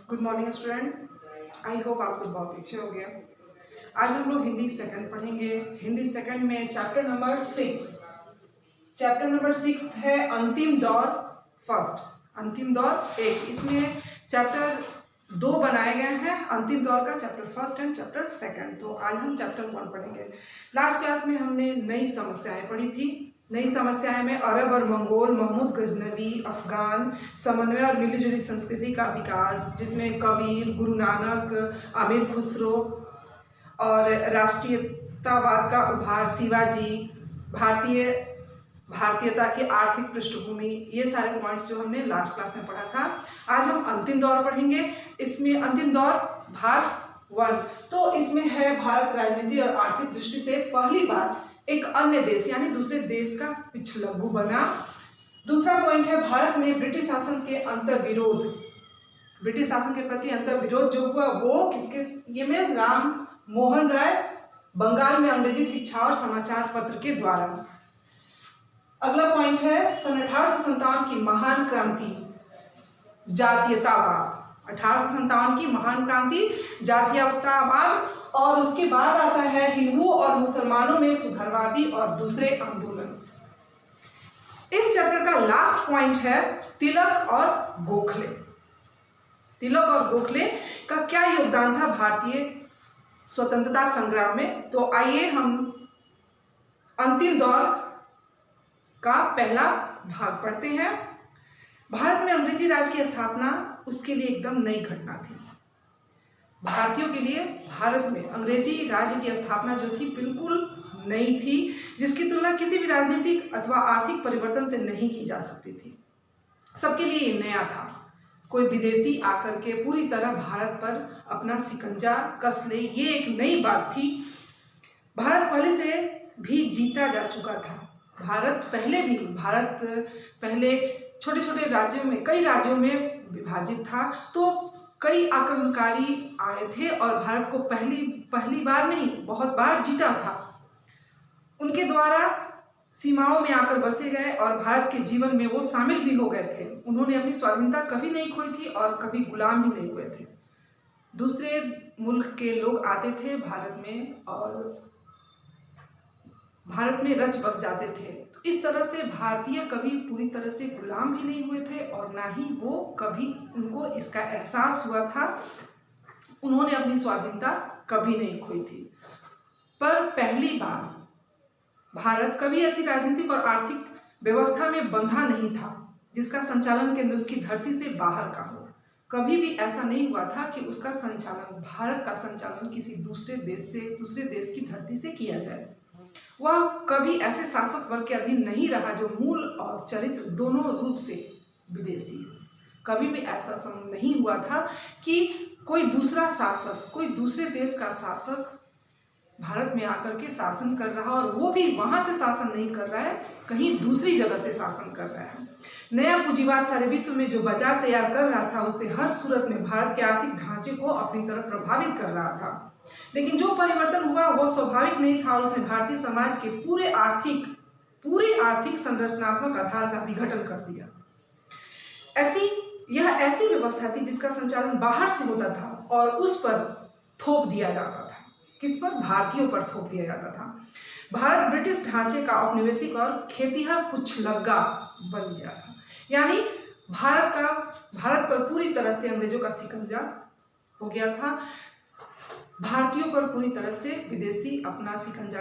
Good morning student. I hope आप सब बहुत अच्छे हो गए। आज हम लोग हिंदी सेकंड पढ़ेंगे। हिंदी सेकंड में चैप्टर नंबर 6 है अंतिम दौर फर्स्ट, अंतिम दौर एक। इसमें चैप्टर 2 बनाए गए हैं अंतिम दौर का, chapter first and chapter second. तो आज हम चैप्टर 1 पढ़ेंगे। लास्ट क्लास में हमने नई समस्याएं पढ़ी थी। नई समस्याएं में अरब और मंगोल, महमूद गजनवी, अफगान, समन्वय और मिलीजुली संस्कृति का विकास, जिसमें कबीर, गुरु नानक, आमिर खुसरो और राष्ट्रीयतावाद का उभार, शिवाजी, भारतीयता की आर्थिक पृष्ठभूमि, ये सारे पॉइंट्स जो हमने लास्ट क्लास में पढ़ा था। आज हम अंतिम दौर पढ़ेंगे। इसमें अंतिम दौर भाग 1। तो इसमें है भारत राजनीति और आर्थिक दृष्टि से पहली बार एक अन्य देश यानी दूसरे देश का पिछलग्गू बना। दूसरा पॉइंट है भारत में ब्रिटिश शासन के अंतर्विरोध, ब्रिटिश शासन के प्रति अंतर्विरोध जो हुआ वो किसके ये में राम मोहन राय बंगाल में अंग्रेजी शिक्षा और समाचार पत्र के द्वारा। अगला पॉइंट है सन 1857 की महान क्रांति, जातीयतावाद। 1857 की महान क्रांति, जातीयतावाद, और उसके बाद आता है हिंदुओं और मुसलमानों में सुधारवादी और दूसरे आंदोलन। इस चैप्टर का लास्ट पॉइंट है तिलक और गोखले। तिलक और गोखले का क्या योगदान था भारतीय स्वतंत्रता संग्राम में। तो आइए हम अंतिम दौर का पहला भाग पढ़ते हैं। भारत में अंग्रेजी राज की स्थापना उसके लिए एकदम नई घटना थी। भारतीयों के लिए भारत में अंग्रेजी राज्य की स्थापना जो थी बिल्कुल नई थी, जिसकी तुलना किसी भी राजनीतिक अथवा आर्थिक परिवर्तन से नहीं की जा सकती थी। सबके लिए ये नया था। कोई विदेशी आकर के पूरी तरह भारत पर अपना शिकंजा कस ले, ये एक नई बात थी। भारत पहले से भी जीता जा चुका था। भारत पहले छोटे छोटे राज्यों में, कई राज्यों में विभाजित था। तो कई आक्रमणकारी आए थे और भारत को पहली बार नहीं बहुत बार जीता था। उनके द्वारा सीमाओं में आकर बसे गए और भारत के जीवन में वो शामिल भी हो गए थे। उन्होंने अपनी स्वाधीनता कभी नहीं खोई थी और कभी गुलाम भी नहीं हुए थे। दूसरे मुल्क के लोग आते थे भारत में और भारत में रच बस जाते थे। तो इस तरह से भारतीय कभी पूरी तरह से गुलाम भी नहीं हुए थे और ना ही वो कभी उनको इसका एहसास हुआ था। उन्होंने अपनी स्वाधीनता कभी नहीं खोई थी। पर पहली बार भारत कभी ऐसी राजनीतिक और आर्थिक व्यवस्था में बंधा नहीं था जिसका संचालन केंद्र उसकी धरती से बाहर का हो। कभी भी ऐसा नहीं हुआ था कि उसका संचालन, भारत का संचालन किसी दूसरे देश की धरती से किया जाए। वह कभी ऐसे शासक वर्ग के अधीन नहीं रहा जो मूल और चरित्र दोनों रूप से विदेशी हो। कभी भी ऐसा संभव नहीं हुआ था कि कोई दूसरा शासक, कोई दूसरे देश का शासक भारत में आकर के शासन कर रहा, और वो भी वहां से शासन नहीं कर रहा है, कहीं दूसरी जगह से शासन कर रहा है। नया पूंजीवाद सारे विश्व में जो बाजार तैयार कर रहा था, उसे हर सूरत में भारत के आर्थिक ढांचे को अपनी तरफ प्रभावित कर रहा था। लेकिन जो परिवर्तन हुआ वो स्वाभाविक नहीं था और उसने भारतीय समाज के पूरे आर्थिक संरचनात्मक आधार का विघटन कर दिया। यह ऐसी व्यवस्था थी जिसका संचालन बाहर से होता था और उस पर थोप दिया जाता था। किस पर? भारतीयों पर थोप दिया जाता था। भारत ब्रिटिश ढांचे का औपनिवेशिक और खेतिहर पुछलग्गा बन गया था। यानी भारत पर पूरी तरह से अंग्रेजों का शिकंजा हो गया था। भारतीयों पर पूरी तरह से विदेशी अपना शिकंजा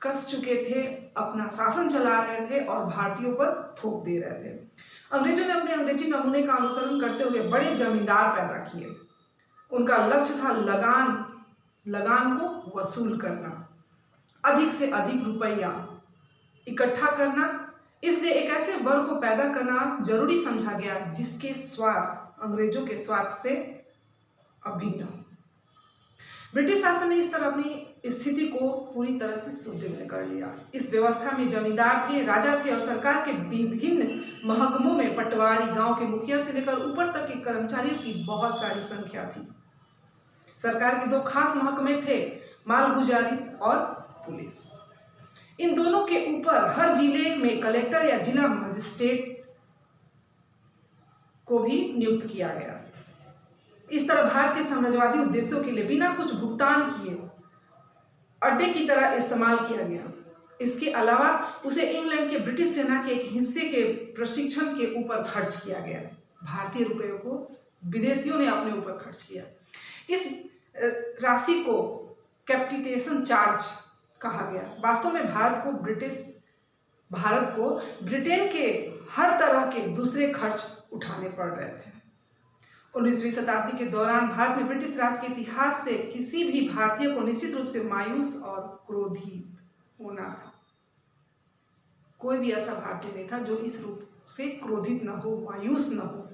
कस चुके थे, अपना शासन चला रहे थे और भारतीयों पर थोप दे रहे थे। अंग्रेजों ने अपने अंग्रेजी नमूने का अनुसरण करते हुए बड़े जमींदार पैदा किए। उनका लक्ष्य था लगान को वसूल करना, अधिक से अधिक रुपया इकट्ठा करना। इसलिए एक ऐसे वर्ग को पैदा करना जरूरी समझा गया जिसके स्वार्थ अंग्रेजों के स्वार्थ से अभिन्न हो। ब्रिटिश शासन ने इस तरह अपनी स्थिति को पूरी तरह से सुदृढ़ कर लिया। इस व्यवस्था में जमींदार थे, राजा थे और सरकार के विभिन्न महकमों में पटवारी, गांव के मुखिया से लेकर ऊपर तक के कर्मचारियों की बहुत सारी संख्या थी। सरकार के 2 खास महकमे थे, मालगुजारी और पुलिस। इन दोनों के ऊपर हर जिले में कलेक्टर या जिला मजिस्ट्रेट को भी नियुक्त किया गया। इस तरह भारत के साम्राज्यवादी उद्देश्यों के लिए बिना कुछ भुगतान किए अड्डे की तरह इस्तेमाल किया गया। इसके अलावा उसे इंग्लैंड के ब्रिटिश सेना के एक हिस्से के प्रशिक्षण के ऊपर खर्च किया गया। भारतीय रुपयों को विदेशियों ने अपने ऊपर खर्च किया। इस राशि को कैपिटेशन चार्ज कहा गया। वास्तव में भारत को ब्रिटेन के हर तरह के दूसरे खर्च उठाने पड़ रहे थे। 19वीं शताब्दी के दौरान भारत में ब्रिटिश राज के इतिहास से किसी भी भारतीय को निश्चित रूप से मायूस और क्रोधित होना था। कोई भी ऐसा भारतीय नहीं था जो इस रूप से क्रोधित न हो, मायूस न हो।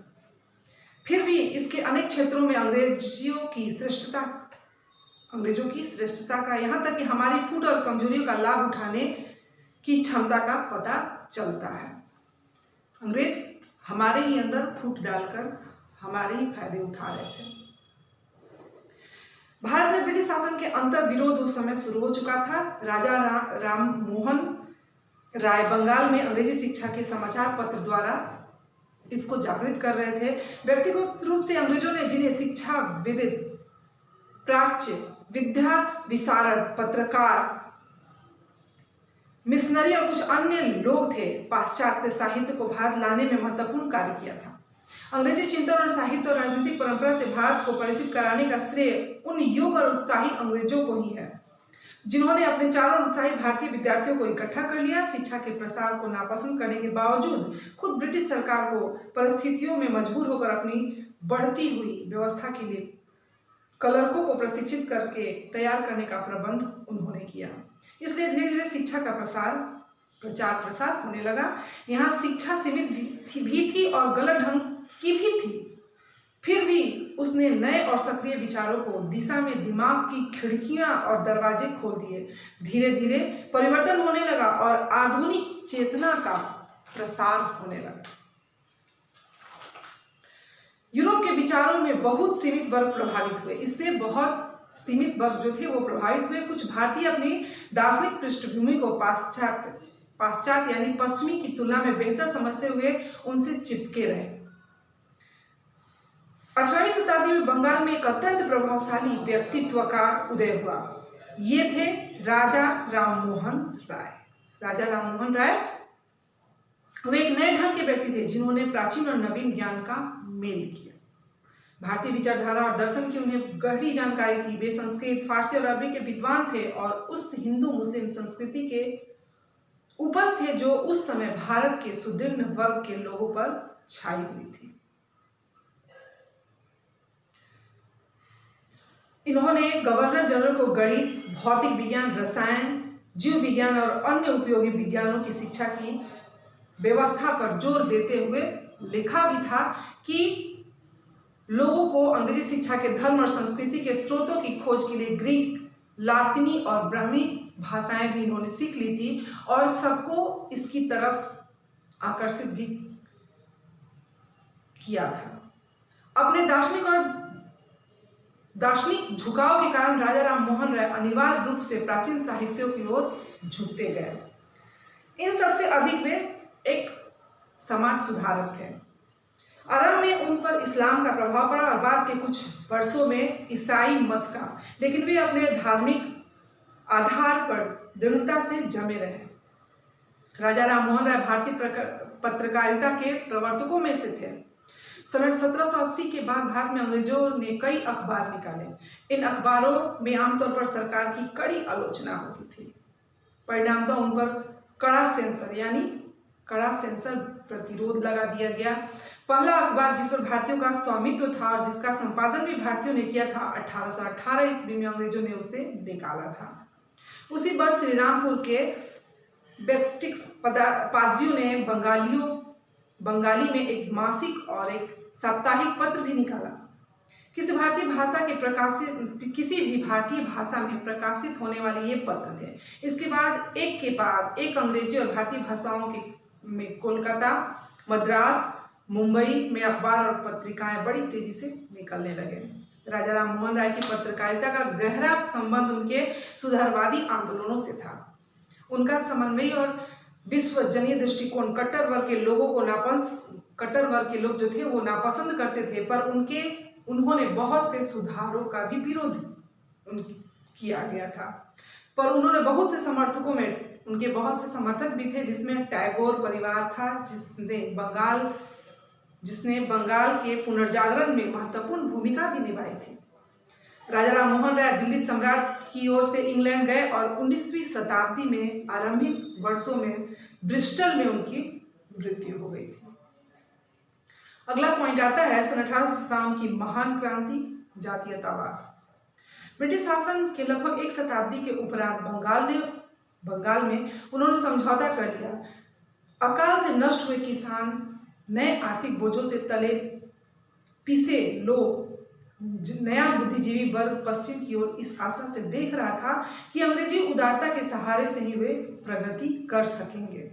फिर भी इसके अनेक क्षेत्रों में अंग्रेजों की श्रेष्ठता का, यहाँ तक कि हमारी फूट और कमजोरियों का लाभ उठाने की क्षमता का पता चलता है। अंग्रेज हमारे ही अंदर फूट डालकर हमारे ही फायदे उठा रहे थे। भारत में ब्रिटिश शासन के अंतर विरोध उस समय शुरू हो चुका था। राजा राम मोहन राय बंगाल में अंग्रेजी शिक्षा के समाचार पत्र द्वारा इसको जागृत कर रहे थे। व्यक्तिगत रूप से अंग्रेजों ने जिन्हें शिक्षा विदित, प्राच्य, विद्या विशारद, पत्रकार, मिशनरी और कुछ अन्य लोग थे, पाश्चात्य साहित्य को भारत लाने में महत्वपूर्ण कार्य किया था। अंग्रेजी चिंतन और साहित्य और राजनीतिक परंपरा से भारत को परिचित कराने का श्रेय उन योग्य और उत्साही अंग्रेजों को ही है, जिन्होंने अपने चारों उत्साही भारतीय विद्यार्थियों को इकट्ठा कर लिया। शिक्षा के प्रसार को नापसंद करने के बावजूद खुद ब्रिटिश सरकार को परिस्थितियों में मजबूर होकर अपनी बढ़ती हुई व्यवस्था के लिए क्लर्कों को प्रशिक्षित करके तैयार करने का प्रबंध उन्होंने किया। इसलिए धीरे धीरे शिक्षा का प्रचार प्रसार होने लगा। यहाँ शिक्षा सीमित भी थी और गलत ढंग की भी थी। फिर भी उसने नए और सक्रिय विचारों को दिशा में दिमाग की खिड़कियां और दरवाजे खोल दिए। धीरे धीरे परिवर्तन होने लगा और आधुनिक चेतना का प्रसार होने लगा। यूरोप के विचारों में बहुत सीमित वर्ग प्रभावित हुए। इससे बहुत सीमित वर्ग जो थे वो प्रभावित हुए। कुछ भारतीय अपनी दार्शनिक पृष्ठभूमि को पाश्चात्य यानी पश्चिमी की तुलना में बेहतर समझते हुए उनसे चिपके रहे। 18वीं शताब्दी में बंगाल में एक अत्यंत प्रभावशाली व्यक्तित्व का उदय हुआ। ये थे राजा राममोहन राय। राजा राममोहन राय वे एक नए ढंग के व्यक्ति थे जिन्होंने प्राचीन और नवीन ज्ञान का मेल किया। भारतीय विचारधारा और दर्शन की उन्हें गहरी जानकारी थी। वे संस्कृत, फारसी और अरबी के विद्वान थे और उस हिंदू मुस्लिम संस्कृति के उपज थे जो उस समय भारत के सुदृढ़ वर्ग के लोगों पर छाई हुई थी। इन्होंने गवर्नर जनरल को गणित, भौतिक विज्ञान, रसायन, जीव विज्ञान और अन्य उपयोगी विज्ञानों की शिक्षा की व्यवस्था पर जोर देते हुए लिखा भी था कि लोगों को अंग्रेजी शिक्षा के धर्म और संस्कृति के स्रोतों की खोज के लिए ग्रीक, लातिनी और ब्राह्मी भाषाएं भी इन्होंने सीख ली थी और सबको इसकी तरफ आकर्षित भी किया था। अपने दार्शनिक झुकाव के कारण राजा राममोहन राय अनिवार्य रूप से प्राचीन साहित्यों की ओर झुकते गए। इन सबसे अधिक वे एक समाज सुधारक थे। आरंभ में उन पर इस्लाम का प्रभाव पड़ा और बाद के कुछ वर्षों में ईसाई मत का, लेकिन वे अपने धार्मिक आधार पर दृढ़ता से जमे रहे। राजा राममोहन राय भारतीय पत्रकारिता के प्रवर्तकों में से थे। सन 1780 के बाद भारत में अंग्रेजों ने कई अखबार निकाले। इन अखबारों में आमतौर पर सरकार की कड़ी आलोचना होती थी। परिणामतः उन पर कड़ा सेंसर प्रतिरोध लगा दिया गया। पहला अखबार जिस पर भारतीयों का स्वामित्व था और जिसका संपादन भी भारतीयों ने किया था, 1818 ईस्वी में अंग्रेजों ने उसे निकाला था। उसी वर्ष श्रीरामपुर के बेप्टिस्ट पादरियों ने बंगाली में एक मासिक और एक साप्ताहिक पत्र भी निकाला। किसी भी भारतीय भाषा में प्रकाशित होने वाले ये पत्र थे। इसके बाद एक अंग्रेजी और भारतीय भाषाओं में कोलकाता, मद्रास, मुंबई में अखबार और पत्रिकाएं बड़ी तेजी से निकलने लगे। राजा राममोहन राय की पत्रकारिता का गहरा संबंध उनके सुधारवादी आंदोलनों से था। उनका समन्वयी और विश्वजनीय दृष्टिकोण कट्टर वर्ग के लोग जो थे वो नापसंद करते थे, पर उनके उन्होंने बहुत से सुधारों का भी विरोध किया गया था, पर उन्होंने बहुत से समर्थकों में उनके बहुत से समर्थक भी थे, जिसमें टैगोर परिवार था, जिसने बंगाल के पुनर्जागरण में महत्वपूर्ण भूमिका भी निभाई थी। राजा राम मोहन राय दिल्ली सम्राट की ओर से इंग्लैंड गए और 19वीं शताब्दी में आरंभिक वर्षों में ब्रिस्टल में उनकी मृत्यु हो गई थी। अगला पॉइंट आता है सन 1857 की महान क्रांति, जातीयतावाद। ब्रिटिश शासन के लगभग एक शताब्दी के उपरांत बंगाल में उन्होंने समझौता कर लिया। अकाल से नष्ट हुए किसान, नए आर्थिक बोझों से तले पिसे लोग, नया बुद्धिजीवी वर्ग पश्चिम की ओर इस आशा से देख रहा था कि अंग्रेजी उदारता के सहारे से ही वे प्रगति कर सकेंगे।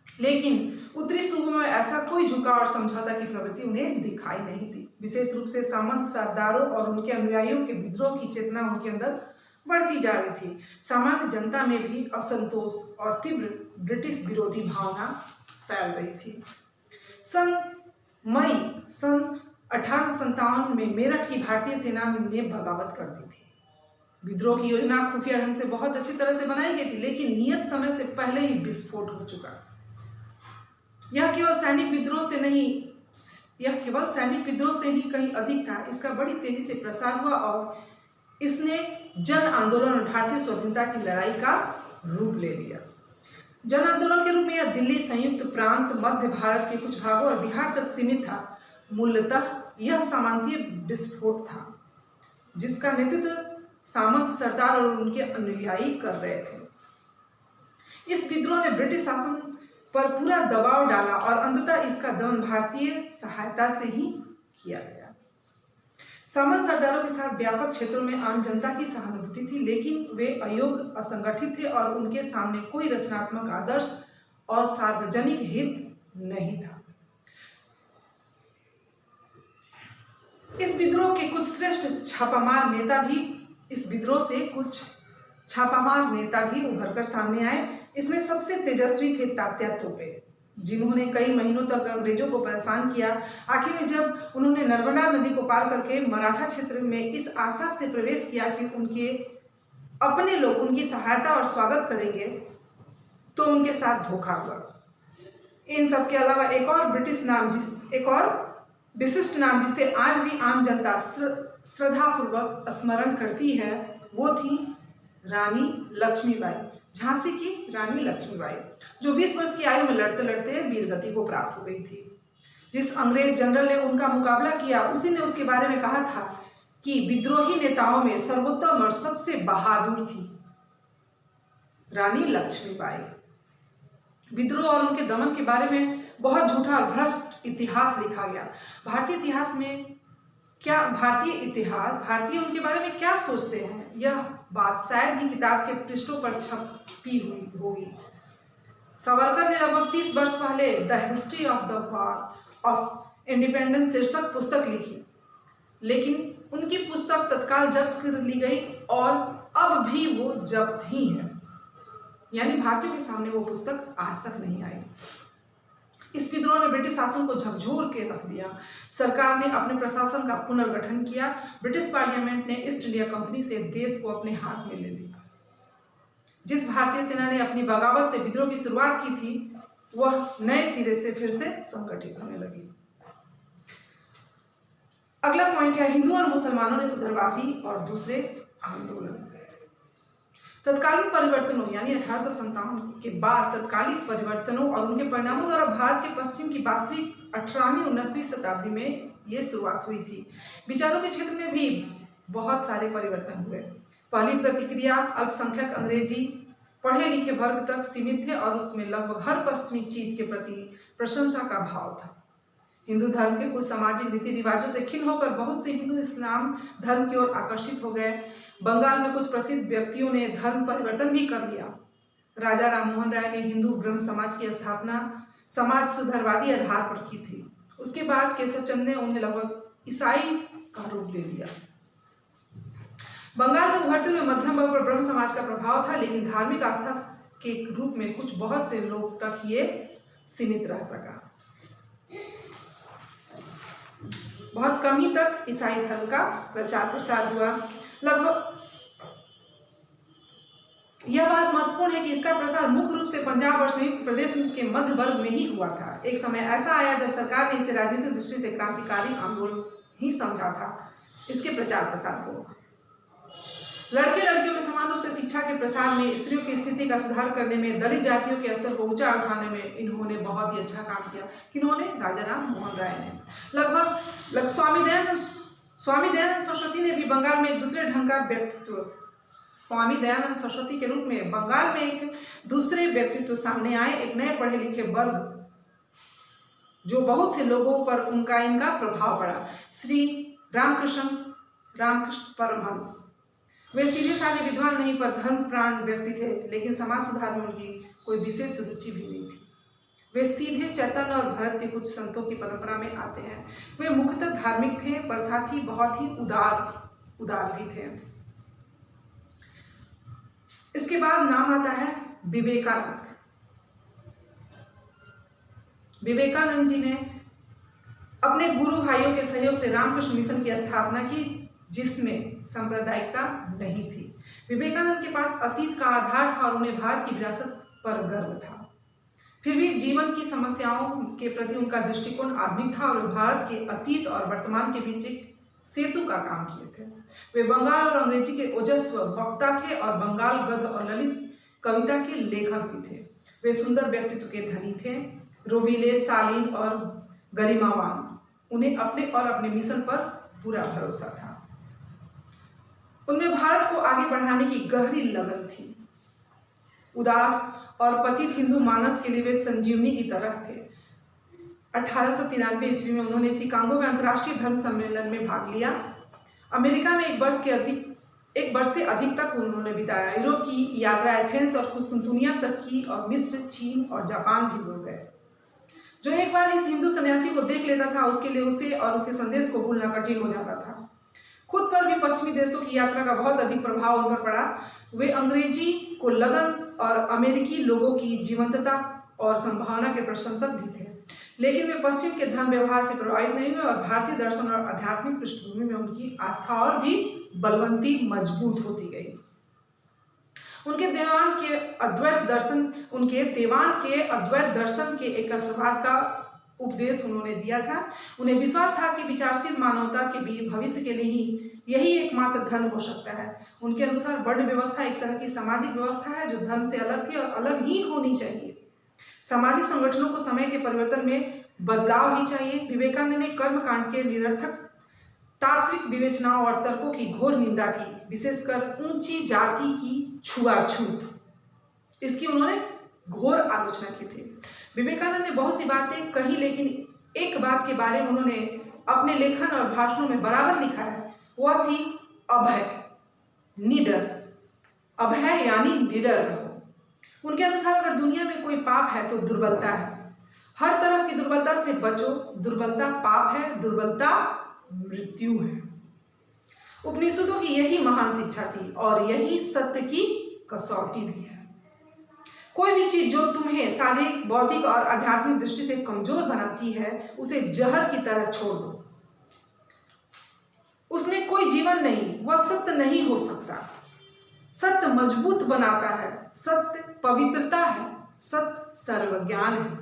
लेकिन उत्तरी सूबों में ऐसा कोई झुकाव और समझौता की प्रवृत्ति उन्हें दिखाई नहीं दी। विशेष रूप से सामंत सरदारों और उनके अनुयायियों के विद्रोह की चेतना उनके अंदर बढ़ती जा रही थी। सामान्य जनता में भी असंतोष और तीव्र ब्रिटिश विरोधी भावना फैल रही थी। मई सन 1857 में मेरठ की भारतीय सेना ने बगावत कर दी थी। विद्रोह की योजना खुफिया ढंग से बहुत अच्छी तरह से बनाई गई थी, लेकिन नियत समय से पहले ही विस्फोट हो चुका। यह केवल सैनिक विद्रोह से ही कहीं अधिक था। इसका बड़ी तेजी से प्रसार हुआ और इसने जन आंदोलन और भारतीय स्वाधीनता की लड़ाई का रूप ले लिया। जन आंदोलन के रूप में यह दिल्ली, संयुक्त प्रांत, मध्य भारत के कुछ भागों और बिहार तक सीमित था। मूलतः यह सामंतीय विस्फोट था, जिसका नेतृत्व सामंत सरदार और उनके अनुयायी कर रहे थे। इस विद्रोह ने ब्रिटिश शासन पर पूरा दबाव डाला और अंततः इसका दमन भारतीय सहायता से ही किया गया। सामंत सरदारों के साथ व्यापक क्षेत्रों में आम जनता की सहानुभूति थी, लेकिन वे अयोग्य, असंगठित थे और उनके सामने कोई रचनात्मक आदर्श और सार्वजनिक हित नहीं था। इस विद्रोह के कुछ श्रेष्ठ छापामार नेता भी उभर कर सामने आए। इसमें सबसे तेजस्वी थे तात्या तोपे, जिन्होंने कई महीनों तक अंग्रेजों को परेशान किया। आखिर में जब उन्होंने नर्मदा नदी को पार करके मराठा क्षेत्र में इस आशा से प्रवेश किया कि उनके अपने लोग उनकी सहायता और स्वागत करेंगे, तो उनके साथ धोखा हुआ। इन सब के अलावा एक और विशिष्ट नाम जिसे आज भी आम जनता श्रद्धापूर्वक स्मरण करती है, वो थी रानी लक्ष्मीबाई, झांसी की रानी लक्ष्मीबाई, जो 20 वर्ष की आयु में लड़ते लड़ते वीरगति को प्राप्त हो गई थी। जिस अंग्रेज जनरल ने उनका मुकाबला किया, उसी ने उसके बारे में कहा था कि विद्रोही नेताओं में सर्वोत्तम और सबसे बहादुर थी रानी लक्ष्मीबाई। विद्रोह और उनके दमन के बारे में बहुत झूठा और भ्रष्ट इतिहास लिखा गया। भारतीय उनके बारे में क्या सोचते हैं, यह बात शायद ही किताब के पृष्ठों पर छपी हुई होगी। सावरकर ने लगभग 30 वर्ष पहले the history of the war of independence शीर्षक पुस्तक लिखी, लेकिन उनकी पुस्तक तत्काल जब्त कर ली गई और अब भी वो जब्त ही है, यानी भारतीयों के सामने वो पुस्तक आज तक नहीं आई। इस विद्रोह ने ब्रिटिश शासन को झकझोर के रख दिया। सरकार ने अपने प्रशासन का पुनर्गठन किया। ब्रिटिश पार्लियामेंट ने ईस्ट इंडिया कंपनी से देश को अपने हाथ में ले लिया। जिस भारतीय सेना ने अपनी बगावत से विद्रोह की शुरुआत की थी, वह नए सिरे से फिर से संगठित होने लगी। अगला पॉइंट है हिंदू और मुसलमानों ने सुधरवादी और दूसरे आंदोलन। तत्कालीन परिवर्तनों यानी 1857 के बाद तत्कालिक परिवर्तनों और उनके परिणामों द्वारा भारत के पश्चिम की वास्तविक 18वीं-19वीं शताब्दी में ये शुरुआत हुई थी। विचारों के क्षेत्र में भी बहुत सारे परिवर्तन हुए। पहली प्रतिक्रिया अल्पसंख्यक अंग्रेजी पढ़े लिखे वर्ग तक सीमित थे और उसमें लगभग हर पश्चिमी चीज के प्रति प्रशंसा का भाव था। हिंदू धर्म के कुछ सामाजिक रीति रिवाजों से खिन्न होकर बहुत से हिंदू इस्लाम धर्म की ओर आकर्षित हो गए। बंगाल में कुछ प्रसिद्ध व्यक्तियों ने धर्म परिवर्तन भी कर लिया। राजा राम मोहन राय ने हिंदू ब्रह्म समाज की स्थापना समाज सुधारवादी आधार पर की थी। उसके बाद केशव चंद ने उन्हें लगभग ईसाई का रूप दे दिया। बंगाल में उभरते हुए मध्यम वर्ग पर ब्रह्म समाज का प्रभाव था, लेकिन धार्मिक आस्था के रूप में कुछ बहुत से लोग तक ये सीमित रह सका। बहुत कम कमी तक ईसाई धर्म का प्रचार प्रसार हुआ। लगभग यह बात महत्वपूर्ण है कि इसका प्रसार मुख्य रूप से पंजाब और संयुक्त प्रदेश के मध्य वर्ग में ही हुआ था। एक समय ऐसा आया जब सरकार ने इसे राजनीतिक दृष्टि से क्रांतिकारी आंदोलन ही समझा था। इसके प्रचार प्रसार को लड़के लड़कियों में समान रूप से शिक्षा के प्रसार में, स्त्रियों की स्थिति का सुधार करने में, दलित जातियों के स्तर को ऊंचा उठाने में इन्होंने बहुत ही अच्छा काम किया। किन्होंने? राजा राम मोहन राय ने। लगभग स्वामी दयानंद सरस्वती ने भी बंगाल में एक दूसरे ढंग का व्यक्तित्व, स्वामी दयानंद सरस्वती के रूप में बंगाल में एक दूसरे व्यक्तित्व सामने आए, एक नए पढ़े लिखे वर्ग जो बहुत से लोगों पर इनका प्रभाव पड़ा। श्री रामकृष्ण परमहंस। वे सीधे साधे विद्वान नहीं पर धर्म प्राण व्यक्ति थे, लेकिन समाज सुधार में उनकी कोई विशेष रुचि भी नहीं थी। वे सीधे चैतन्य और भरत के कुछ संतों की परंपरा में आते हैं। वे मुख्यतः धार्मिक थे पर साथ ही बहुत ही उदार भी थे। इसके बाद नाम आता है विवेकानंद। विवेकानंद जी ने अपने गुरु भाइयों के सहयोग से रामकृष्ण मिशन की स्थापना की, जिसमें सांप्रदायिकता नहीं थी। विवेकानंद के पास अतीत का आधार था और उन्हें भारत की विरासत पर गर्व था। फिर भी जीवन की समस्याओं के प्रति उनका दृष्टिकोण आधुनिक था और भारत के अतीत और वर्तमान के बीच एक सेतु का काम किए थे। वे बंगाल और अंग्रेजी के ओजस्वी वक्ता थे और बंगाल गद्य और ललित कविता के लेखक भी थे। वे सुंदर व्यक्तित्व के धनी थे, रोबीले, शालीन और गरिमावान। उन्हें अपने मिशन पर पूरा भरोसा था। उनमें भारत को आगे बढ़ाने की गहरी लगन थी। उदास और पतित हिंदू मानस के लिए वे संजीवनी की तरह थे। 1893 ईस्वी में उन्होंने शिकागो में अंतर्राष्ट्रीय धर्म सम्मेलन में भाग लिया। अमेरिका में एक वर्ष से अधिक तक उन्होंने बिताया। यूरोप की यात्रा एथेंस और कुस्तुनतुनिया तक की और मिस्र, चीन और जापान भी हो गए। जो एक बार इस हिंदू सन्यासी को देख लेता था, उसके लिए उसे और उसके संदेश को भूलना कठिन हो जाता था। खुद पर भी पश्चिमी देशों की यात्रा का बहुत अधिक प्रभाव उन पर पड़ा। वे अंग्रेजी को लगन और अमेरिकी लोगों की जीवंतता और संभावना के प्रशंसक भी थे, लेकिन वे पश्चिम के धर्म व्यवहार से प्रभावित नहीं हुए और भारतीय दर्शन और आध्यात्मिक पृष्ठभूमि में उनकी आस्था और भी बलवंती मजबूत होती गई। उनके देवान के अद्वैत दर्शन के एक असरवाद का उपदेश उन्होंने दिया था। उन्हें विश्वास था कि विचारशील मानवता के भविष्य के लिए ही यही एकमात्र धर्म हो सकता है। उनके अनुसार वर्ण व्यवस्था एक तरह की सामाजिक व्यवस्था है जो धर्म से अलग थी और अलग ही होनी चाहिए। सामाजिक संगठनों को समय के परिवर्तन में बदलाव भी चाहिए। विवेकानंद ने कर्मकांड के निरर्थक तात्विक विवेचनाओं और तर्कों की घोर निंदा की, विशेषकर ऊंची जाति की छुआछूत, इसकी उन्होंने घोर आलोचना की थी। विवेकानंद ने बहुत सी बातें कही, लेकिन एक बात के बारे में उन्होंने अपने लेखन और भाषणों में बराबर लिखा है, वह थी अभय, निडर। अभय यानी निडर रहो। उनके अनुसार अगर दुनिया में कोई पाप है तो दुर्बलता है। हर तरह की दुर्बलता से बचो। दुर्बलता पाप है, दुर्बलता मृत्यु है। उपनिषदों की यही महान शिक्षा थी और यही सत्य की कसौटी भी है। कोई भी चीज जो तुम्हें शारीरिक, बौद्धिक और आध्यात्मिक दृष्टि से कमजोर बनाती है, उसे जहर की तरह छोड़ दो। उसमें कोई जीवन नहीं, वह सत्य नहीं हो सकता। सत्य मजबूत बनाता है, सत्य पवित्रता है, सत्य सर्वज्ञान है।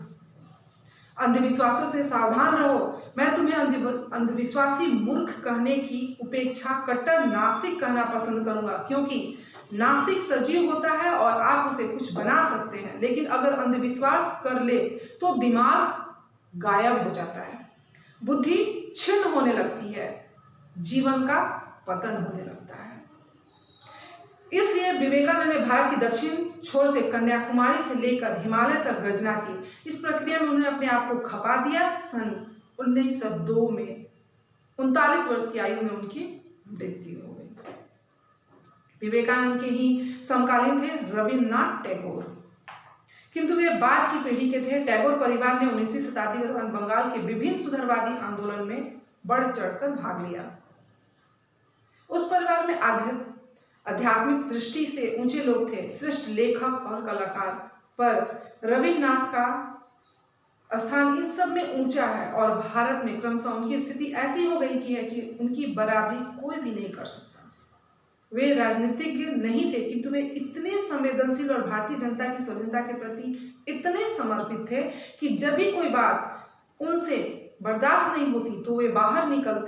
अंधविश्वासों से सावधान रहो। मैं तुम्हें अंधविश्वासी मूर्ख कहने की उपेक्षा कट्टर नास्तिक कहना पसंद करूंगा, क्योंकि नास्तिक सजीव होता है और आप उसे कुछ बना सकते हैं, लेकिन अगर अंधविश्वास कर ले तो दिमाग गायब हो जाता है, बुद्धि क्षीण होने लगती है, जीवन का पतन होने लगता है। इसलिए विवेकानंद ने भारत की दक्षिण छोर से कन्याकुमारी से लेकर हिमालय तक गर्जना की। इस प्रक्रिया में उन्होंने अपने आप को खपा दिया। सन 1902 में 39 वर्ष की आयु में उनकी मृत्यु हो गई। विवेकानंद के ही समकालीन थे रविन्द्रनाथ टैगोर, किंतु वे बाद की पीढ़ी के थे। टैगोर परिवार ने 19वीं शताब्दी के दौरान बंगाल के विभिन्न सुधारवादी आंदोलन में बढ़ चढ़कर भाग लिया। उस परिवार में आध्यात्मिक दृष्टि से ऊंचे लोग थे, श्रेष्ठ लेखक और कलाकार, पर रविन्द्रनाथ का स्थान इन सब में ऊंचा है और भारत में क्रमशः उनकी स्थिति ऐसी हो गई कि है कि उनकी बराबरी कोई भी नहीं कर सकता। वे राजनीतिज्ञ नहीं थे किंतु वे इतने संवेदनशील और भारतीय जनता की स्वाधीनता के प्रति इतने समर्पित थे कि जब भी कोई बात उनसे बर्दाश्त नहीं होती तो वे बाहर निकल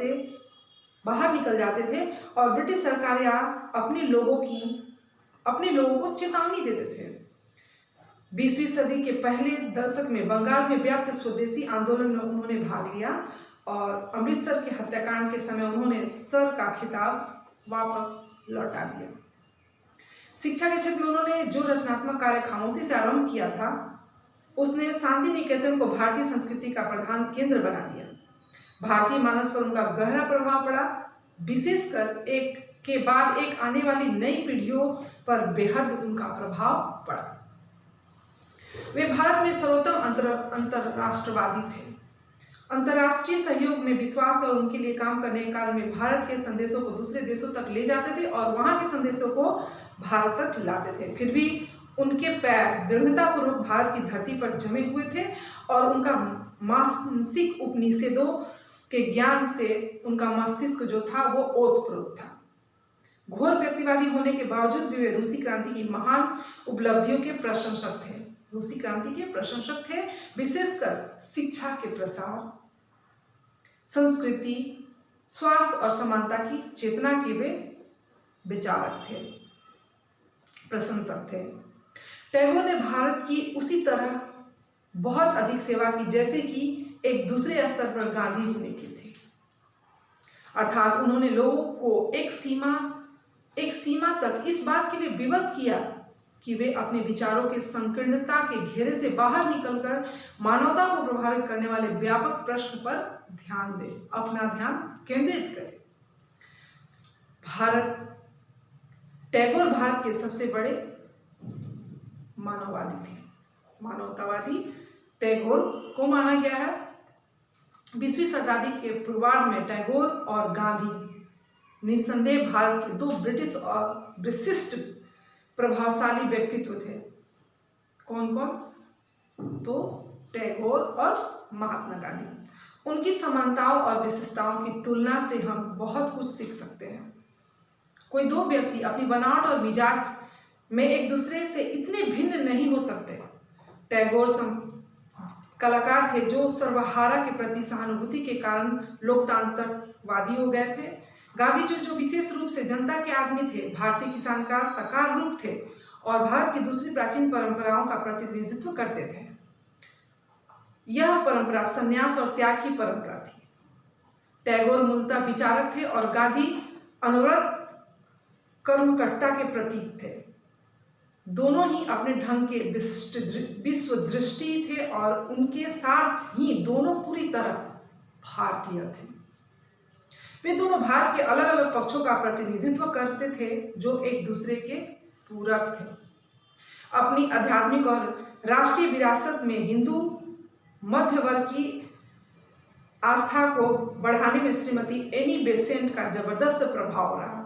जाते थे और ब्रिटिश सरकार या अपने लोगों को चेतावनी देते थे। 20वीं सदी के पहले दशक में बंगाल में व्याप्त स्वदेशी आंदोलन में उन्होंने भाग लिया और अमृतसर के हत्याकांड के समय उन्होंने सर का खिताब वापस लौटा दिया। शिक्षा के क्षेत्र में उन्होंने जो रचनात्मक कार्य खामोशी से आरंभ किया था उसने शांति निकेतन को भारतीय संस्कृति का प्रधान केंद्र बना दिया। भारतीय मानस पर उनका गहरा प्रभाव पड़ा, विशेषकर एक के बाद एक आने वाली नई पीढ़ियों पर बेहद उनका प्रभाव पड़ा। वे भारत में सर्वोत्तम अंतरराष्ट्रवादी थे। अंतर्राष्ट्रीय सहयोग में विश्वास और उनके लिए काम करने के काल में भारत के संदेशों को दूसरे देशों तक ले जाते थे और वहां के संदेशों को भारत तक लाते थे। फिर भी उनके पैर दृढ़तापूर्वक भारत की धरती पर जमे हुए थे और उनका मानसिक उपनिषेधों के ज्ञान से उनका मस्तिष्क जो था वो ओतप्रोत था। घोर व्यक्तिवादी होने के बावजूद भी वे रूसी क्रांति की महान उपलब्धियों के प्रशंसक थे। रूसी क्रांति के प्रशंसक थे, विशेषकर शिक्षा के प्रसार, संस्कृति, स्वास्थ्य और समानता की चेतना के वे विचारक थे, प्रशंसक थे। टैगोर ने भारत की उसी तरह बहुत अधिक सेवा की जैसे कि एक दूसरे स्तर पर गांधी जी ने की थी। अर्थात उन्होंने लोगों को एक सीमा तक इस बात के लिए विवश किया कि वे अपने विचारों के संकीर्णता के घेरे से बाहर निकलकर मानवता को प्रभावित करने वाले व्यापक प्रश्न पर ध्यान दें, अपना ध्यान केंद्रित करें। टैगोर भारत के सबसे बड़े मानववादी थे। मानवतावादी टैगोर को माना गया है। 20वीं शताब्दी के पूर्वार्ध में टैगोर और गांधी निस्संदेह भारत के दो ब्रिटिश और विशिष्ट प्रभावशाली व्यक्तित्व थे। कौन कौन? तो टैगोर और महात्मा गांधी। उनकी समानताओं और विशेषताओं की तुलना से हम बहुत कुछ सीख सकते हैं। कोई दो व्यक्ति अपनी बनावट और मिजाज में एक दूसरे से इतने भिन्न नहीं हो सकते। टैगोर कलाकार थे जो सर्वहारा के प्रति सहानुभूति के कारण लोकतांत्रवादी हो गए थे। गांधी जो विशेष रूप से जनता के आदमी थे, भारतीय किसान का साकार रूप थे और भारत की दूसरी प्राचीन परंपराओं का प्रतिनिधित्व करते थे। यह परंपरा संन्यास और त्याग की परंपरा थी। टैगोर मूलतः विचारक थे और गांधी अनवरत कर्मकर्ता के प्रतीक थे। दोनों ही अपने ढंग के विश्व दृष्टि थे और उनके साथ ही दोनों पूरी तरह भारतीय थे। वे दोनों भारत के अलग अलग पक्षों का प्रतिनिधित्व करते थे जो एक दूसरे के पूरक थे। अपनी आध्यात्मिक और राष्ट्रीय विरासत में हिंदू मध्य वर्ग की आस्था को बढ़ाने में श्रीमती एनी बेसेंट का जबरदस्त प्रभाव रहा।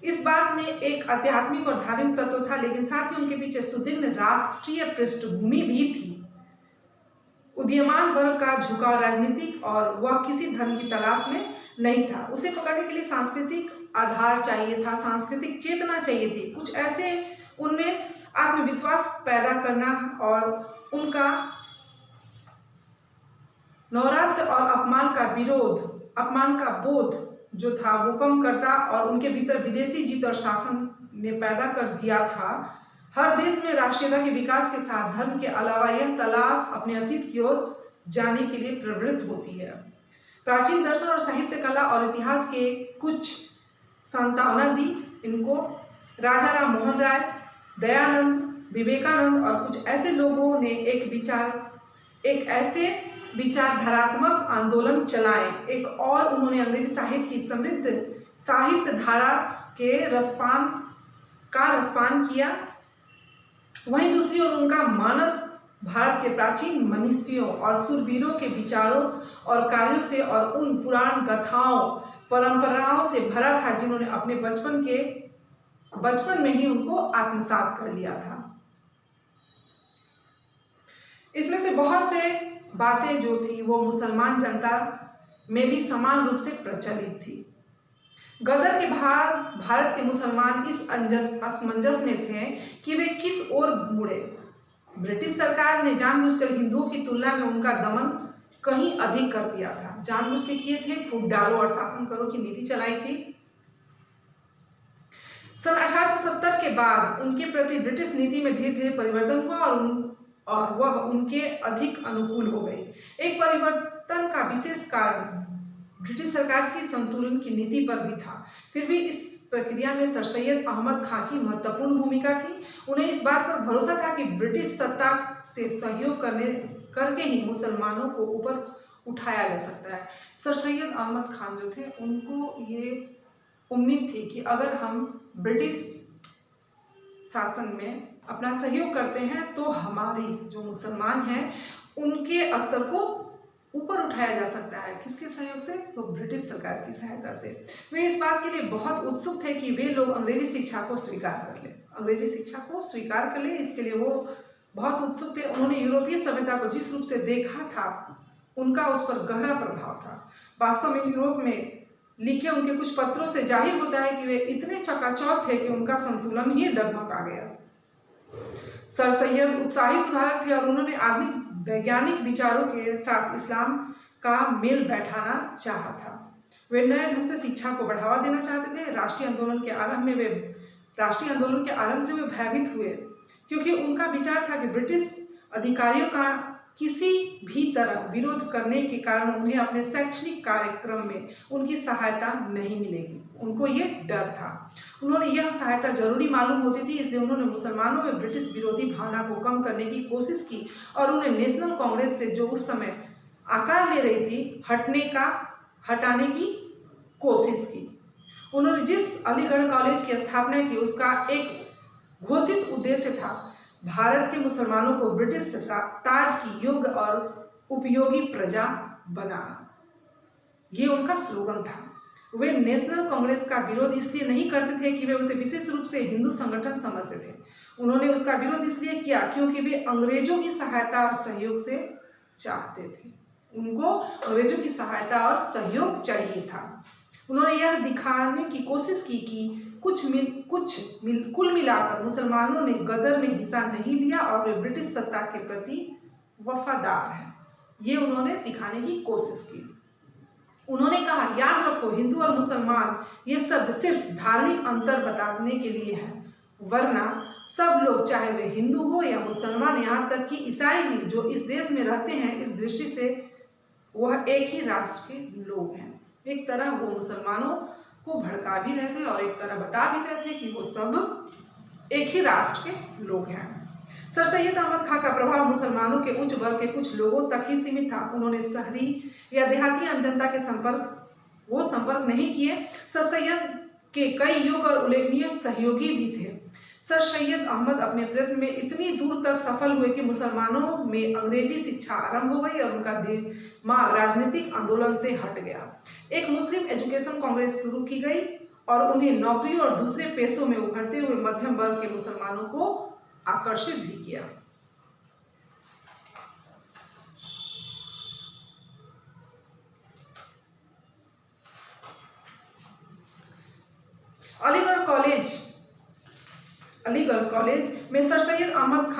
इस बात में एक आध्यात्मिक और धार्मिक तत्व था, लेकिन साथ ही उनके पीछे सुदीर्घ राष्ट्रीय पृष्ठभूमि भी थी। उदीयमान वर्ग का झुकाव राजनीतिक और वह किसी धर्म की तलाश में नहीं था। उसे पकड़ने के लिए सांस्कृतिक आधार चाहिए था, सांस्कृतिक चेतना चाहिए थी, कुछ ऐसे उनमें आत्मविश्वास पैदा करना और उनका नौराश्य और अपमान का बोध जो था वो कम करता और उनके भीतर विदेशी जीत और शासन ने पैदा कर दिया था। हर देश में राष्ट्रीयता के विकास के साथ धर्म के अलावा यह तलाश अपने अतीत की ओर जाने के लिए प्रवृत्त होती है। प्राचीन दर्शन और साहित्य, कला और इतिहास के कुछ सांत्वना दी इनको राजा राम मोहन राय, दयानंद, विवेकानंद और कुछ ऐसे लोगों ने एक ऐसे विचारधारात्मक आंदोलन चलाए। एक और उन्होंने अंग्रेजी साहित्य की समृद्ध साहित्य धारा के रसपान किया। वहीं दूसरी ओर उनका मानस भारत के प्राचीन मनीषियों और सूरवीरों के विचारों और कार्यों से और उन पुराण गाथाओं परंपराओं से भरा था जिन्होंने अपने बचपन में ही उनको आत्मसात कर लिया था। इसमें से बहुत से बातें जो थी वो मुसलमान जनता में भी समान रूप से प्रचलित थी। गदर के बाद भारत के मुसलमान इस असमंजस में थे कि वे किस ओर मुड़े। ब्रिटिश सरकार ने जानबूझकर हिंदुओं की तुलना में उनका दमन कहीं अधिक कर दिया था, जानबूझ के किए थे, फूट डालो और शासन करो की नीति चलाई थी। सन 1870 के बाद उनके प्रति ब्रिटिश नीति में धीरे धीरे परिवर्तन हुआ और वह उनके अधिक अनुकूल हो गई। एक परिवर्तन का विशेष कारण ब्रिटिश सरकार की संतुलन की नीति पर भी था। फिर भी इस प्रक्रिया में सर सैयद अहमद खां की महत्वपूर्ण भूमिका थी। उन्हें इस बात पर भरोसा था कि ब्रिटिश सत्ता से सहयोग करके ही मुसलमानों को ऊपर उठाया जा सकता है। सर सैयद अहमद खान जो थे उनको ये उम्मीद थी कि अगर हम ब्रिटिश शासन में अपना सहयोग करते हैं तो हमारी जो मुसलमान हैं उनके स्तर को ऊपर उठाया जा सकता है। किसके सहयोग से? तो ब्रिटिश सरकार की सहायता से। वे इस बात के लिए बहुत उत्सुक थे कि वे लोग अंग्रेजी शिक्षा को स्वीकार कर लें, अंग्रेजी शिक्षा को स्वीकार कर लें, इसके लिए वो बहुत उत्सुक थे। उन्होंने यूरोपीय सभ्यता को जिस रूप से देखा था उनका उस पर गहरा प्रभाव था। वास्तव में यूरोप में लिखे उनके कुछ पत्रों से जाहिर होता है कि वे इतने चकाचौंध थे कि उनका संतुलन ही डगमगा गया। सर सैयद उत्साही सुधारक थे और उन्होंने आधुनिक वैज्ञानिक विचारों के साथ इस्लाम का मेल बैठाना चाहा था। वे नए ढंग से शिक्षा को बढ़ावा देना चाहते थे। राष्ट्रीय आंदोलन के आरंभ से वे भयभीत हुए क्योंकि उनका विचार था कि ब्रिटिश अधिकारियों का किसी भी तरह विरोध करने के कारण उन्हें अपने शैक्षणिक कार्यक्रम में उनकी सहायता नहीं मिलेगी। उनको ये डर था। उन्होंने यह सहायता जरूरी मालूम होती थी, इसलिए उन्होंने मुसलमानों में ब्रिटिश विरोधी भावना को कम करने की कोशिश की और उन्हें नेशनल कांग्रेस से, जो उस समय आकार ले रही थी, हटाने की कोशिश की। उन्होंने जिस अलीगढ़ कॉलेज की स्थापना की उसका एक घोषित उद्देश्य था भारत के मुसलमानों को ब्रिटिश ताज की योग्य और उपयोगी प्रजा बनाना। ये उनका स्लोगन था। वे नेशनल कांग्रेस का विरोध इसलिए नहीं करते थे कि वे उसे विशेष रूप से हिंदू संगठन समझते थे। उन्होंने उसका विरोध इसलिए किया क्योंकि वे अंग्रेजों की सहायता और सहयोग से चाहते थे। उनको अंग्रेजों की सहायता और सहयोग चाहिए था। उन्होंने यह दिखाने की कोशिश की कि कुल मिलाकर मुसलमानों ने गदर में हिस्सा नहीं लिया और वे ब्रिटिश सत्ता के प्रति वफादार हैं। ये उन्होंने दिखाने की कोशिश की। उन्होंने कहा, याद रखो, हिंदू और मुसलमान ये शब्द सिर्फ धार्मिक अंतर बताने के लिए है, वरना सब लोग, चाहे वे हिंदू हो या मुसलमान, यहाँ तक कि ईसाई भी जो इस देश में रहते हैं, इस दृष्टि से वह एक ही राष्ट्र के लोग हैं। एक तरह वो मुसलमानों को भड़का भी रहे थे और एक तरह बता भी रहे थे कि वो सब एक ही राष्ट्र के लोग हैं। सर सैयद अहमद खां का प्रभाव मुसलमानों के उच्च वर्ग के कुछ लोगों तक ही सीमित था। उन्होंने शहरी या देहाती आम जनता के संपर्क नहीं किए। सर सैयद के कई योग्य और उल्लेखनीय सहयोगी भी थे। सर सैयद अहमद अपने प्रयत्न में इतनी दूर तक सफल हुए कि मुसलमानों में अंग्रेजी शिक्षा आरंभ हो गई और उनका दिमाग राजनीतिक आंदोलन से हट गया। एक मुस्लिम एजुकेशन कांग्रेस शुरू की गई और उन्हें नौकरी और दूसरे पेशों में उभरते हुए मध्यम वर्ग के मुसलमानों को आकर्षित भी किया। अलीगढ़ कॉलेज में सर सैयद अहमद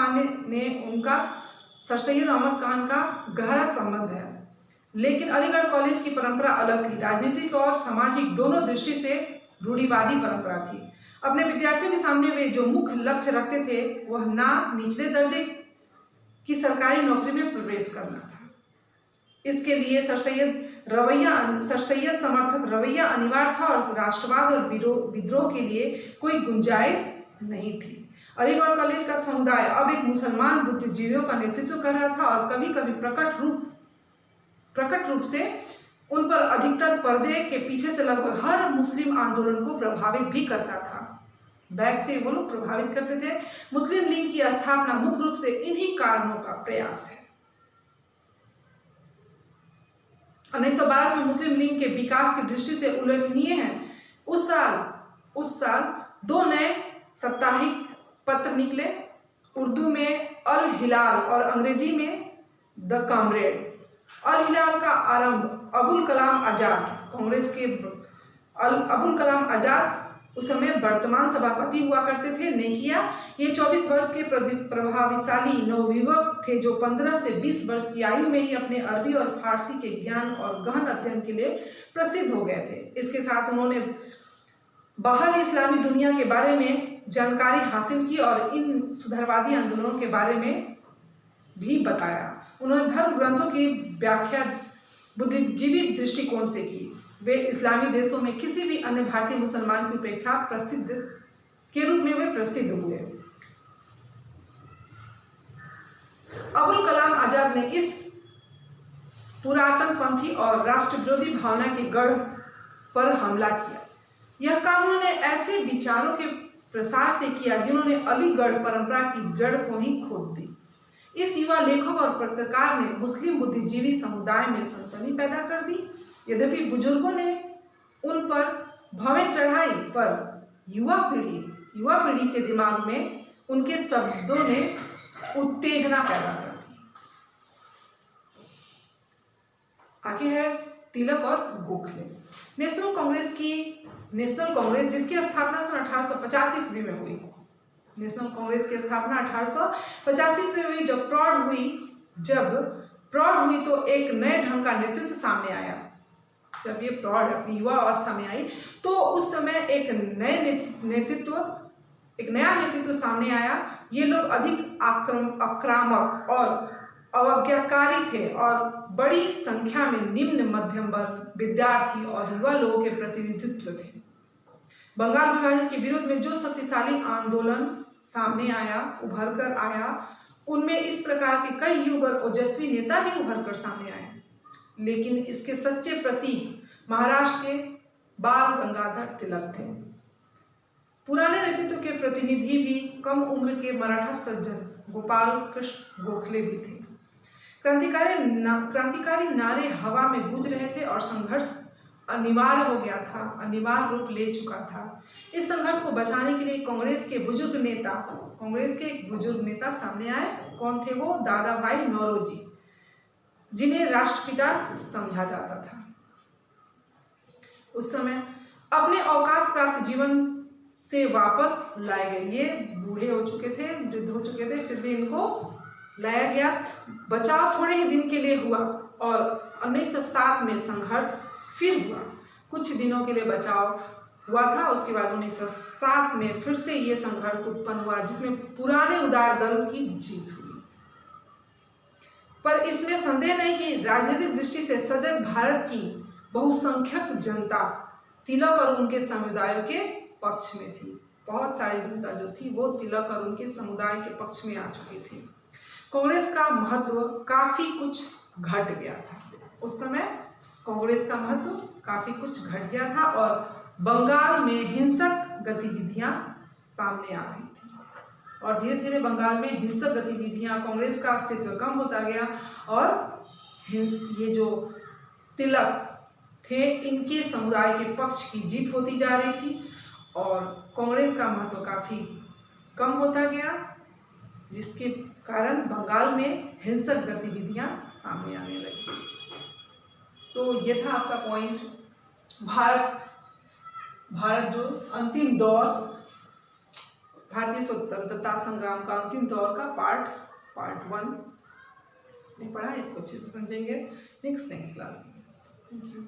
खान का गहरा संबंध है, लेकिन अलीगढ़ कॉलेज की परंपरा अलग थी। राजनीतिक और सामाजिक दोनों दृष्टि से रूढ़िवादी परंपरा थी। अपने विद्यार्थियों के सामने वे जो मुख्य लक्ष्य रखते थे वह ना निचले दर्जे की सरकारी नौकरी में प्रवेश करना था। इसके लिए सर सैयद समर्थक रवैया अनिवार्य था और राष्ट्रवाद और विद्रोह के लिए कोई गुंजाइश नहीं थी। अलीगढ़ कॉलेज का समुदाय अब एक मुसलमान बुद्धिजीवियों का नेतृत्व कर रहा था और कभी कभी प्रकट रूप से उन पर अधिकतर पर्दे के पीछे से लगभग हर मुस्लिम आंदोलन को प्रभावित भी करता था। बैक से वो लोग प्रभावित करते थे। मुस्लिम लीग की स्थापना मुख्य रूप से इन्हीं कारणों का प्रयास है। 1912 में मुस्लिम लीग के विकास की दृष्टि से उल्लेखनीय है। उस साल 2 नए साप्ताहिक पत्र निकले। उर्दू में अल हिलाल और अंग्रेजी में द कॉमरेड। अल हिलाल का आरंभ अबुल कलाम आज़ाद, कांग्रेस के अबुल कलाम आज़ाद उस समय वर्तमान सभापति हुआ करते थे, ने किया। ये 24 वर्ष के प्रभावशाली नवयुवक थे जो 15 से 20 वर्ष की आयु में ही अपने अरबी और फारसी के ज्ञान और गहन अध्ययन के लिए प्रसिद्ध हो गए थे। इसके साथ उन्होंने बाहर इस्लामी दुनिया के बारे में जानकारी हासिल की और इन सुधारवादी आंदोलनों के बारे में भी बताया। उन्होंने धर्म ग्रंथों की व्याख्या बुद्धिजीवी दृष्टिकोण से की। वे इस्लामी देशों में किसी भी अन्य भारतीय मुसलमान की अपेक्षा प्रसिद्ध के रूप में वे प्रसिद्ध हुए। अबुल कलाम आजाद ने इस पुरातन पंथी और राष्ट्र विरोधी भावना के गढ़ पर हमला किया। यह काम उन्होंने ऐसे विचारों के प्रसार से किया जिन्होंने अलीगढ़ परंपरा की जड़ को ही खोद दी। इस युवा लेखक और पत्रकार ने मुस्लिम बुद्धिजीवी समुदाय में सनसनी पैदा कर दी। यद्यपि बुजुर्गों ने उन पर भवें चढ़ाई, पर युवा पीढ़ी के दिमाग में उनके शब्दों ने उत्तेजना पैदा कर दी। आगे है तिलक और गोखले। नेशनल कांग्रेस जिसकी स्थापना सन 1850 ईस्वी में हुई। नेशनल कांग्रेस की स्थापना 1850 ईस्वी में हुई। जब प्रौढ़ हुई तो एक नए ढंग का नेतृत्व सामने आया। जब ये प्रौढ़ अपनी युवा अवस्था में आई तो उस समय एक नया नेतृत्व सामने आया। ये लोग अधिक आक्रामक और अवज्ञाकारी थे और बड़ी संख्या में निम्न मध्यम वर्ग, विद्यार्थी और युवा लोगों के प्रतिनिधित्व थे। बंगाल विभाजन के विरोध में जो शक्तिशाली आंदोलन सामने उभर कर आया, उनमें इस प्रकार के कई युग और ओजस्वी नेता भी उभर कर सामने आए। लेकिन इसके सच्चे प्रतीक महाराष्ट्र के बाल गंगाधर तिलक थे। पुराने नेतृत्व के प्रतिनिधि भी कम उम्र के मराठा सज्जन गोपाल कृष्ण गोखले भी थे। क्रांतिकारी नारे हवा में गूंज रहे थे और संघर्ष अनिवार्य हो गया था, अनिवार्य रूप ले चुका था। इस संघर्ष को बचाने के लिए कांग्रेस के एक बुजुर्ग नेता सामने आए। कौन थे वो? दादा भाई नौरोजी, जिन्हें राष्ट्रपिता समझा जाता था। उस समय अपने अवकाश प्राप्त जीवन से वापस लाए गए। ये बूढ़े हो चुके थे, वृद्ध हो चुके थे, फिर भी इनको लाया गया। बचाव थोड़े ही दिन के लिए हुआ और 1907 में संघर्ष फिर हुआ। कुछ दिनों के लिए बचाव हुआ था, उसके बाद 1907 में फिर से ये संघर्ष उत्पन्न हुआ जिसमें पुराने उदार दल की जीत हुई। पर इसमें संदेह नहीं कि राजनीतिक दृष्टि से सजग भारत की बहुसंख्यक जनता तिलक और उनके समुदायों के पक्ष में थी। बहुत सारी जनता जो थी वो तिलक और उनके समुदाय के पक्ष में आ चुकी थी। कांग्रेस का महत्व काफी कुछ घट गया था। उस समय कांग्रेस का महत्व काफी कुछ घट गया था और बंगाल में हिंसक गतिविधियां सामने आ रही थी और धीरे धीरे बंगाल में हिंसक गतिविधियां, कांग्रेस का अस्तित्व कम होता गया और ये जो तिलक थे इनके समुदाय के पक्ष की जीत होती जा रही थी और कांग्रेस का महत्व काफी कम होता गया, जिसके कारण बंगाल में हिंसक गतिविधियां सामने आने लगी। तो ये था आपका पॉइंट, भारत जो अंतिम दौर, भारतीय स्वतंत्रता संग्राम का अंतिम दौर का पार्ट 1 में पढ़ा। इसको अच्छे से समझेंगे नेक्स्ट क्लास में। Thank you.